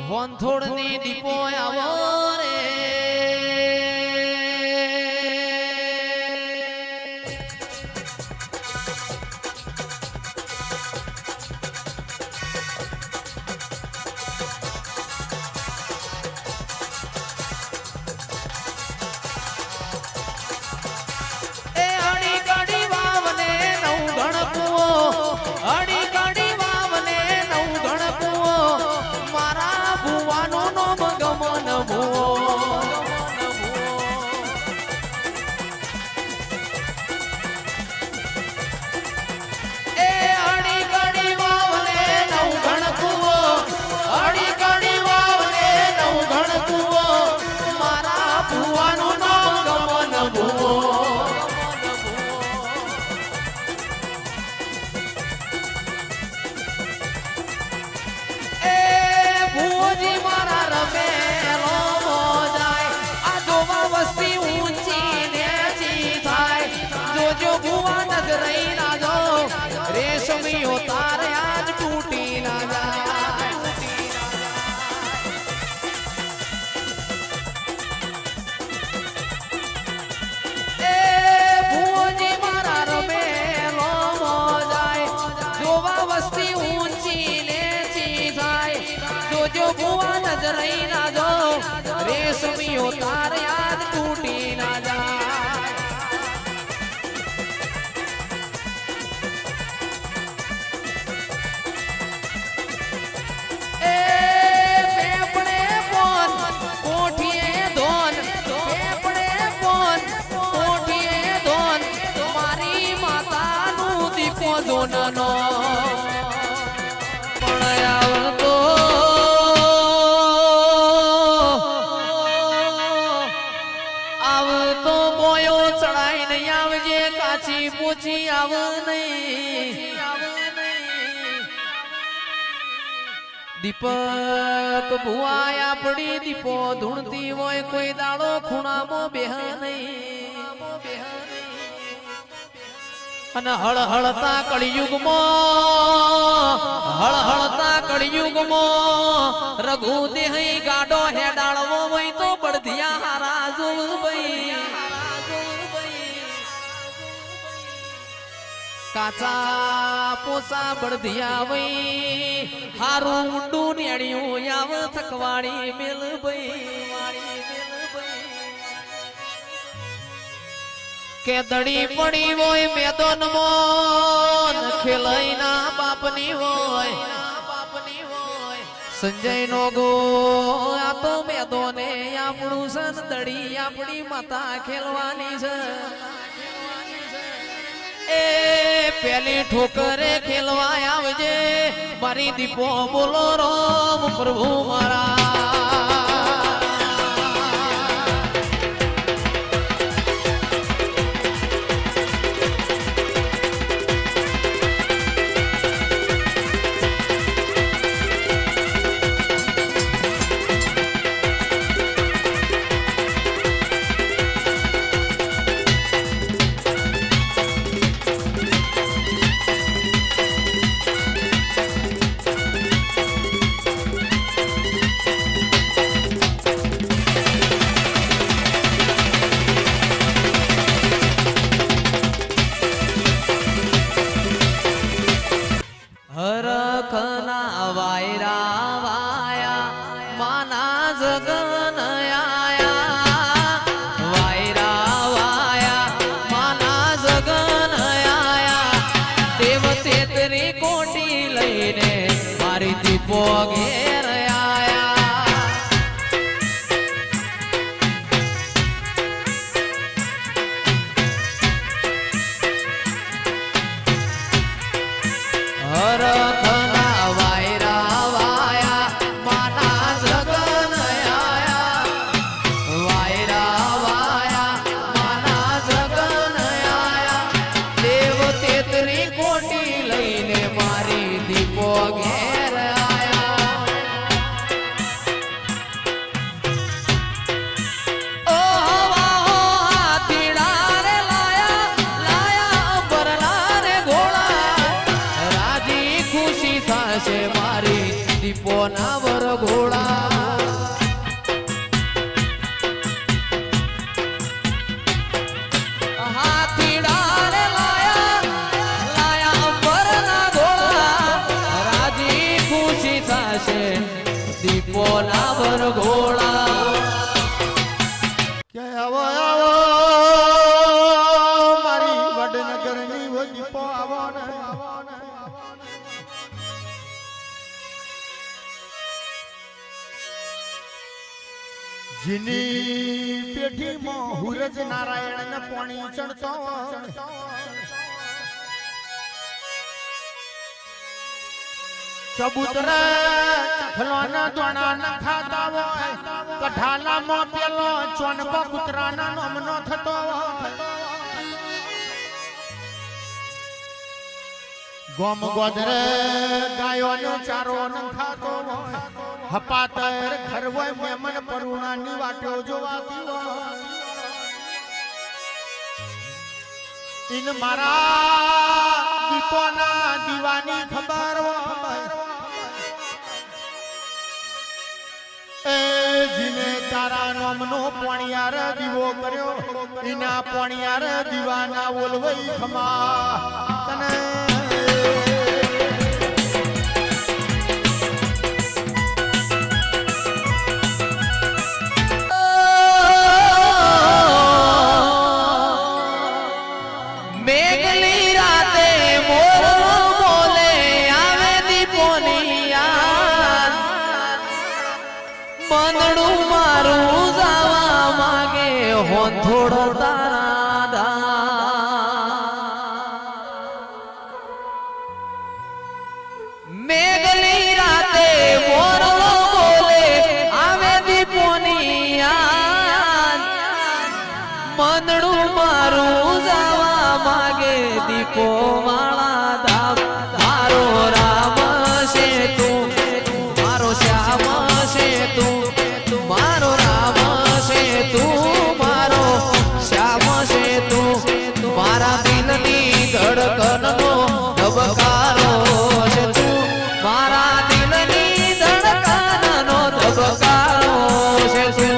હોંથોડની દીપો આવો રે रेशमियों तार याद टूटी ना जाए ए पेपड़े पोन कोठिए धोन पेपड़े पोन कोठिए धोन तुम्हारी माता नु दीपो जोननो पूछी आव नहीं दीपक भुआया पड़ी दीपो धुणती होय कोई दाड़ो खूणा मो बेह नहीं अन हळ हळता कलियुग मो हळ हळता कलियुग मो रघु देहई गाडो हेडाळवो वई तो बड़धिया हारा जोल बई काचा पोसा बड़धिया वई हारू मुंडू नेड़ियों याव थकवाड़ी मिल बई के दड़ी पड़ी वोय मैदान मोन खेलई ना बापनी वोय संजय नो गो आ तो मैदाने आपणू सन दड़ी आपणी माता खेलवानी छे ए पहली ठोकरे खेलवा आवजे मारी दीपो बोलो राम प्रभु मारा घेर आया हर खना वायरा वाया माना जगन आया वायरा वाया माना जगन आया देव तेतरी कोटी लईने मारी दीपो घेर दीपो ना वर घोड़ा જીની પેઢીમાં હુરજ નારાયણ ને પાણી ચડતો ચબૂતર ચખલોના દોણા ન ખાતા હોય કઠાલામાં પેલો ચોનકો કૂતરાના નમનો થતો ગોમ ગોદરે ગાયોનો ચારો ન ખાતો હોય હપાતર ઘર હોય મેમન પરુણાની વાટો જોવાતી હોય ઇન મારા દીપોના દીવાની ખબર હોય એ જીને તારા નામનો પોણિયાર દીવો કર્યો ઇના પોણિયાર દીવાના ઓલવઈ ખમા તને બંધડું મારું જવા માંગે હોંથોડો તારા મેઘલી રાતે મોરલો બોલે આવે દીપોની યાદ બંધડું મારું જવા માંગે દીપો વાળા ધામ મારો રામ છે તું મારો શ્યામ છે તું મારો રામ છે તું મારો શ્યામ છે તું મારા દિલની ધડકનનો ધબકારો છે તું મારા દિલની ધડકનનો ધબકારો છે તું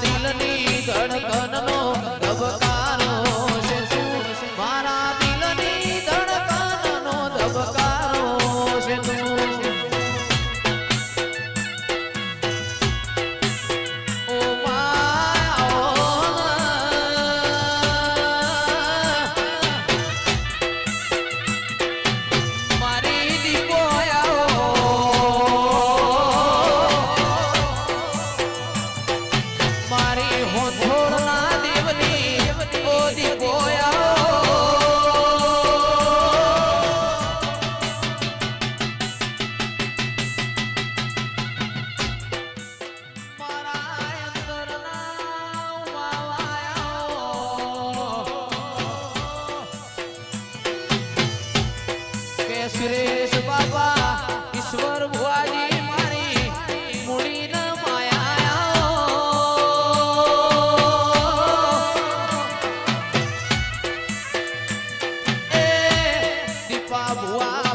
દિલની ધડકનનો ધબકારો છે તું મારા દિલની ધડકનનો ધબકારો છે તું ઓ મારી દીપો મારી હોંથોડના દેવની ઓ દીપોયા મારા અંતરના માવાયા કે સુરેશ બાબા ઈશ્વર ભુવાજી મારી મૂડીના Boa